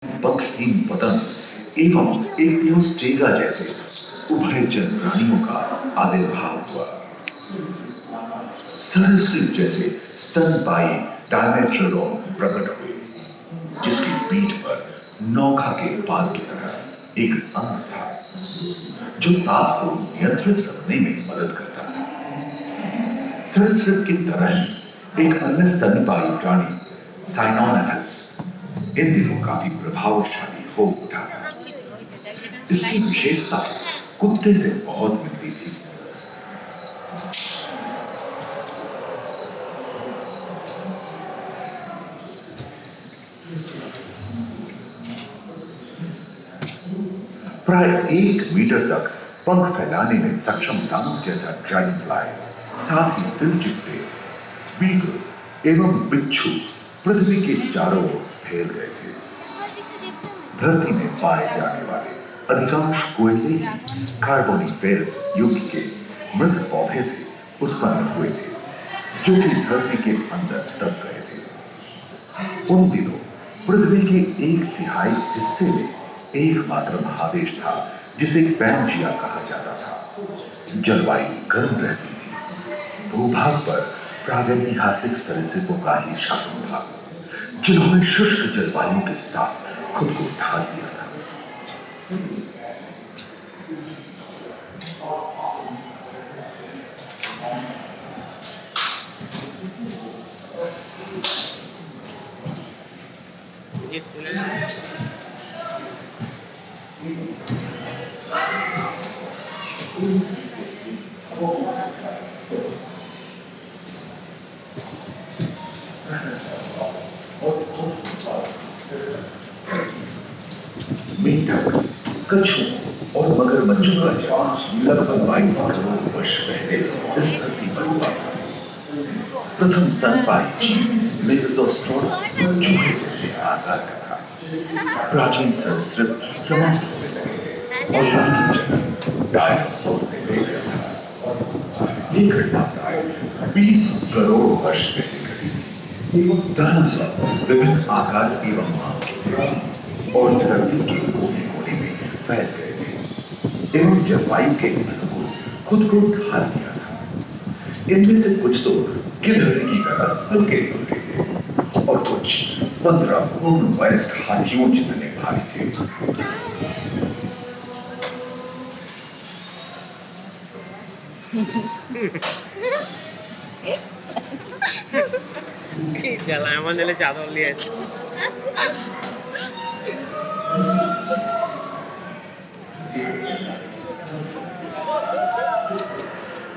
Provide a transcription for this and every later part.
पंखहीन पतंग एवं एक न्यूस्टेगा जैसे उभयचर प्राणियों का आविर्भाव हुआ। सरीसृप जैसे स्तनपायी डायमेट्रोडॉन प्रकट हुए, जिसकी पीठ पर नौका के पाल की तरह एक अंग था जो ताप को नियंत्रित रखने में मदद करता था। सरीसृप की तरह ही एक अन्य स्तनपायी प्राणी साइनोनेटस इन दिनों काफी प्रभावशाली हो उठा। इसकी विशेषता कुत्ते से बहुत मिलती थी। प्राय 1 मीटर तक पंख फैलाने में सक्षम दानव जैसा ड्रैगन फ्लाई, साथ ही दिलचिट्टे, बीगल एवं बिच्छू पृथ्वी के चारों ओर फैल गए थे। धरती में पाए जाने वाले अधिकांश कोयले कार्बोनिफेरस युग के मृत पौधे से उत्पन्न हुए थे, जो कि धरती के अंदर दब गए थे। उन दिनों पृथ्वी के 1/3 हिस्से में एकमात्र महादेश था जिसे पैंजिया कहा जाता था। जलवायु गर्म रहती थी। भूभाग पर प्रागैतिहासिक सरीसृपों का ही शासन था, जिन्होंने शुष्क जलवायु के साथ खुद को ढाल दिया था। मेंढक, कछुओं और मगरमच्छों का जन्म लगभग 22 करोड़ वर्ष पहले इस धरती पर हुआ था। प्रथम स्तनपायी जीव मेगाज़ोस्टोरस चूहे जैसे आकार का था। प्राचीन सरीसृप समाप्त होने लगे और उनकी जगह डायनासोर ने ले लिया था। ये घटना प्राय 20 करोड़ वर्ष पहले घटी। डायनासोर विभिन्न आकार एवं माप के थे और धरती के कोने-कोने में फैल गए थे एवं जलवायु के अनुकूल खुद को ढाल दिया था। इनमें से कुछ तो गिलहरी की तरह हल्के-फुल्के थे और कुछ 15 पूर्ण वयस्क हाथियों जितने भारी थे।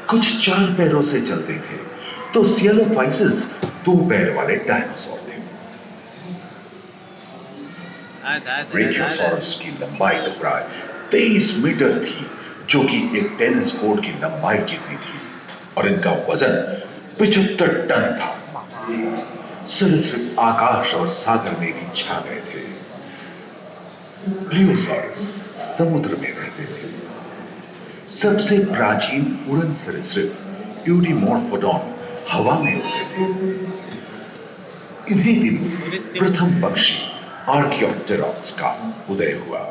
कुछ 4 पैरों से चलते थे तो सियालोफाइसिस 2 पैर वाले डायनासोर थे। ब्रेकियोसॉरस की लंबाई तो प्राय 23 मीटर थी, जो कि एक टेनिस कोर्ट की लंबाई जितनी थी, और इनका वजन 75 टन था। सरीसृप आकाश और सागर में भी छा गए थे। ब्लियोसॉरस समुद्र में रहते थे। सबसे प्राचीन उड़न सरीसृप यूडीमोर्फोडॉन हवा में उड़ते थे। इन्हीं दिनों प्रथम पक्षी आर्कियोप्टेरॉक्स का उदय हुआ।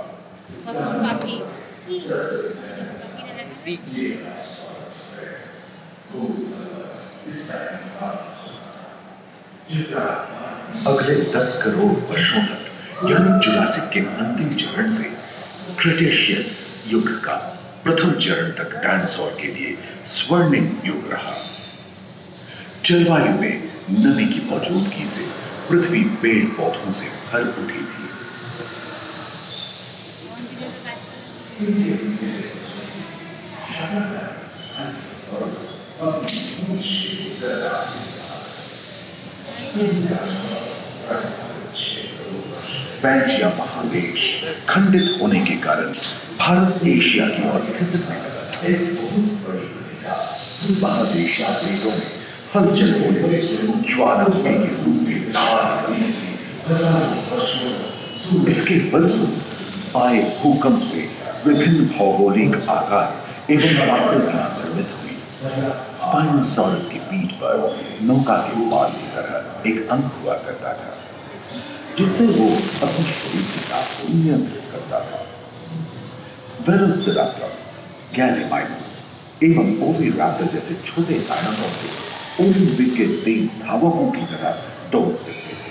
अगले 10 करोड़ वर्षों तक, यानी जुरासिक के अंतिम चरण से क्रेटेशियस युग का प्रथम चरण तक डायनासोर के लिए स्वर्णिम युग रहा। जलवायु में नमी की मौजूदगी से पृथ्वी पेड़ पौधों से भर उठी थी। पैंजिया महादेश खंडित होने के कारण भारत एशिया की ओर खिसकने लगा। महादेशिया देशों में हलचल होने से ज्वालामुखी के रूप में लाल इसके फलस्वरूप आए भूकंप से विभिन्न भौगोलिक आकार एवं आकृतियां निर्मित हुई। स्पाइनोसॉरस की पीठ पर नौका के पाल की तरह एक अंक हुआ करता था। जिससे वो अपनी शरीर की ताप को नियंत्रित करता था। वेलोसिराप्टर, गैलीमाइनस एवं ओविराप्टर जैसे छोटे डायनासोर थे ओलिंपिक के तेज धावकों की तरह दौड़ सकते थे।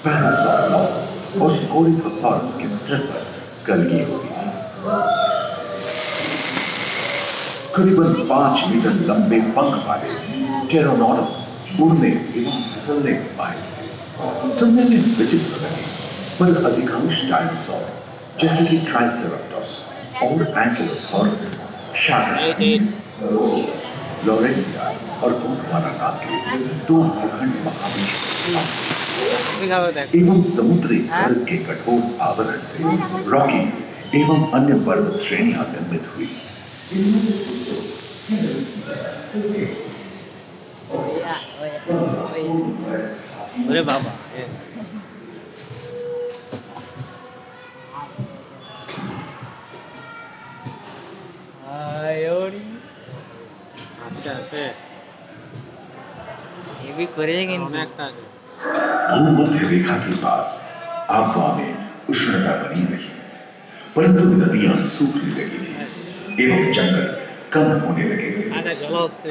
पैरासाउरोस और कोरिथोसॉरस के सिर पर कलगी होती थी। करीबन 5 मीटर लंबे पंख वाले टेरोनॉडस उड़ने एवं फिसलने में माहिर थे। सुनने में विचित्र लगे, पर अधिकांश डायनासोर जैसे कि ट्राइसेराटोप्स और एंकिलोसॉरस शाकाहारी, लोरेंसिया और गोंडवाना नाम के 2 भूखंड महाद्वीप एवं समुद्री गर्भ के कठोर आवरण से रॉकीज एवं अन्य पर्वत श्रेणियां निर्मित हुई। अरे बाबा আচ্ছা আছে ये भी करेंगे অনেক কাজ भूमध्य रेखा के पास आबवा में उष्णता बनी रही, परंतु नदियां सूखने लगी थी एवं जंगल कम होने लगे थे। আরে জলহস্তে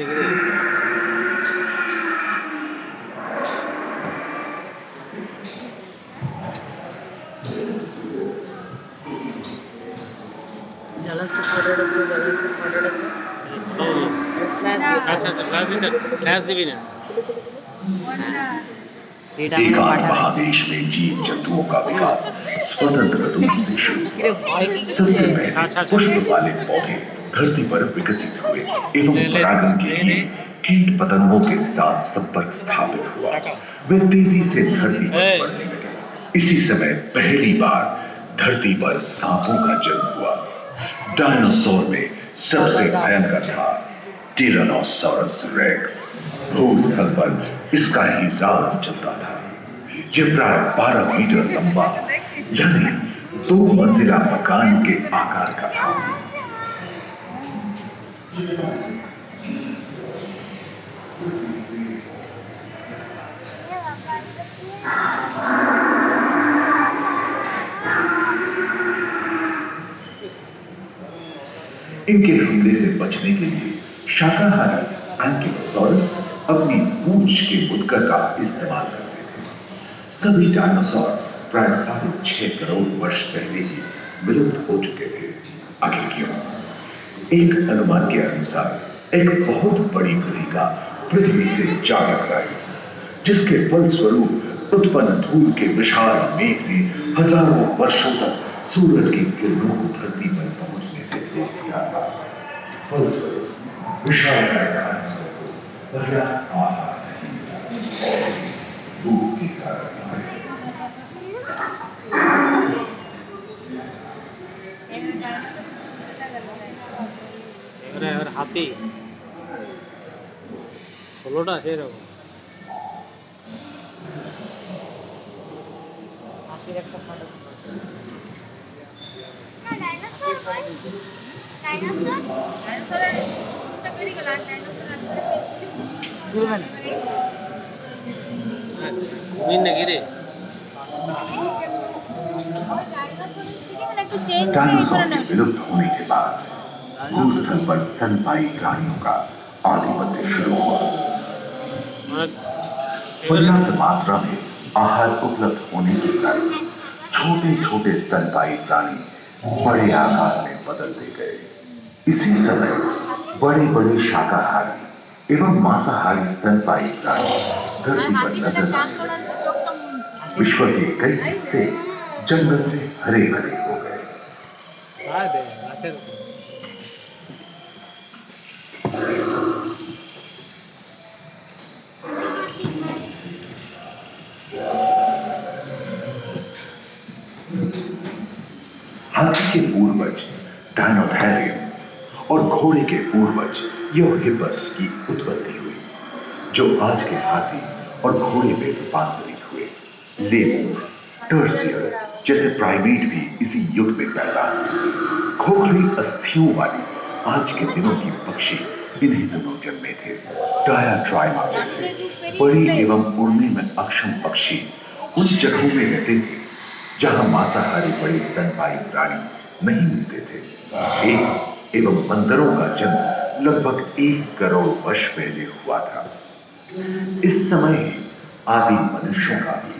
एकांत महादेश में जीव जंतुओं का विकास स्वतंत्र रूप से शुरू हुआ। सबसे पहले पुष्प वाले पौधे धरती पर विकसित हुए एवं परागण के लिए कीट पतंगों के साथ संपर्क स्थापित हुआ। वे तेजी से धरती पर बढ़ने लगे। इसी समय पहली बार धरती पर सांपों का जन्म हुआ। डायनासोर में सबसे भयंकर था टिरानोसॉरस रेक्स। भूस्थल पर इसका ही राज चलता था। यह प्राय 12 मीटर लंबा यानी 2 मंजिला मकान के आकार का था। इनके हमले से बचने के लिए शाकाहारी एंकिलोसॉरस अपनी पूंछ के मुड़कर का इस्तेमाल करते थे। सभी डायनासोर प्राय 6.5 करोड़ वर्ष पहले ही विलुप्त हो चुके थे। आखिर क्यों? एक अनुमान के अनुसार एक बहुत बड़ी भूमिका पृथ्वी से जा टकराई, जिसके फलस्वरूप उत्पन्न धूल के विशाल मेघ ने हजारों वर्षों तक सूरज की किरणों को धरती पर पहुंचने से रोक दिया था। फलस्वरूप विशाल डायनासोर को पर्याप्त आहार नहीं मिला और भूख के कारण এবার হাতি 16টা আছে এরকম হাতির একটা ফটো डायनासोर के विलुप्त होने के बाद भूस्थल पर स्तनपायी प्राणियों का आधिपत्य शुरू हुआ। पर्याप्त मात्रा में आहार उपलब्ध होने के कारण छोटे छोटे स्तनपायी प्राणी बड़े आकार में बदलते गए। इसी समय बड़े बड़े शाकाहारी एवं मांसाहारी स्तनपायी प्राणी धरती पर नजर आने लगे। विश्व के कई हिस्से जंगल से हरे भरे हो गए। हाथी के पूर्वज डायनोथेरियम और घोड़े के पूर्वज यूहिपस की उत्पत्ति हुई, जो आज के हाथी और घोड़े में रूपांतरित हुए। लेमूर, टर्सियर जैसे प्राइमेट भी इसी युग में पैदा हुए। खोखली अस्थियों वाली आज के दिनों की पक्षी इन्हीं दोनों जन्मे थे डायाट्राइमा जैसे बड़ी एवं उड़ने में अक्षम पक्षी उन जगहों में रहते थे जहां मांसाहारी बड़े स्तनपायी प्राणी नहीं मिलते थे। एक एवं बंदरों का जन्म लगभग 1 करोड़ वर्ष पहले हुआ था। इस समय आदि मनुष्यों का भी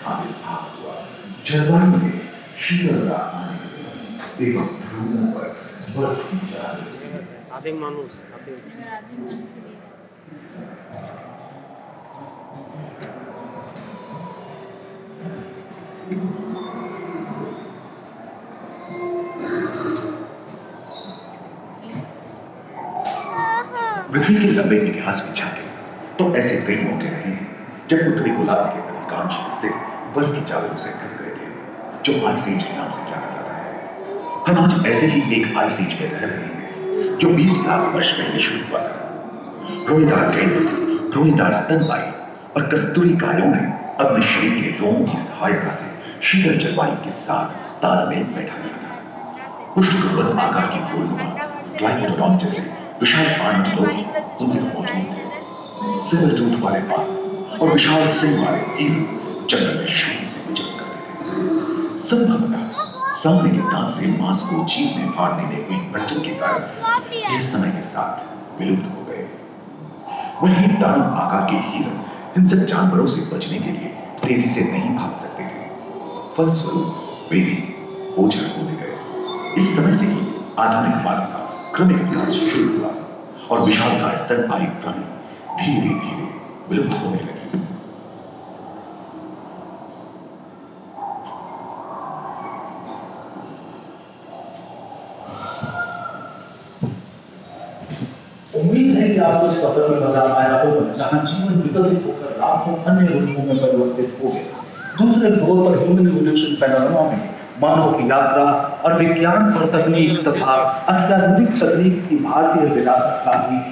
आविर्भाव हुआ। जलवायु में शीतलता आने एवं ध्रुवों पर बर्फ की चादर आदिम मानुष पृथ्वी के लंबे इतिहास में झांके तो ऐसे कई मौके रहे हैं जब पृथ्वी गोलार्ध के अधिकांश हिस्से बर्फ की चादरों से ढक गए थे, जो आइस एज के नाम से जाना जाता है। हम आज ऐसे ही एक आइस एज में रह रहे हैं जो 20 लाख वर्ष पहले शुरू हुआ था। रोएदार गेंडे, रोएदार स्तनपायी और कस्तूरी गायों ने अपने शरीर के रोमों की सहायता से शीतल जलवायु के साथ तालमेल बैठा लिया था। पुष्पबद्ध आकार की फूलनुमा ग्लाइकोडोन जैसे विशाल पानी लोग उनमें मौजूद थे। सिर दूध वाले बाल और विशाल सिंह वाले ईल जंगल में शांति से विचरण करते थे। संभवतः सामने के दांत से मांस को जीभ में फाड़ने में हुई अड़चन के कारण यह समय के साथ विलुप्त हो गए। वही दानव आकार के हिरण हिंसक जानवरों से बचने के लिए तेजी से नहीं भाग सकते थे। फलस्वरूप वे भी ओझल होने गए। इस समय से ही आधुनिक मानव का क्रमिक विकास शुरू हुआ और विशालकाय स्तनपायी प्राणी धीरे धीरे विलुप्त होने लगे। उम्मीद है कि आपको इस सफर में मजा आया होगा, जहां जीवन विकसित होकर लाखों अन्य रूपों में परिवर्तित हो गया। दूसरे फ्लोर पर ह्यूमन इवोल्यूशन पैनोरामा में मानव की यात्रा और विज्ञान और तकनीक तथा अत्याधुनिक तकनीक की भारतीय विरासत का भी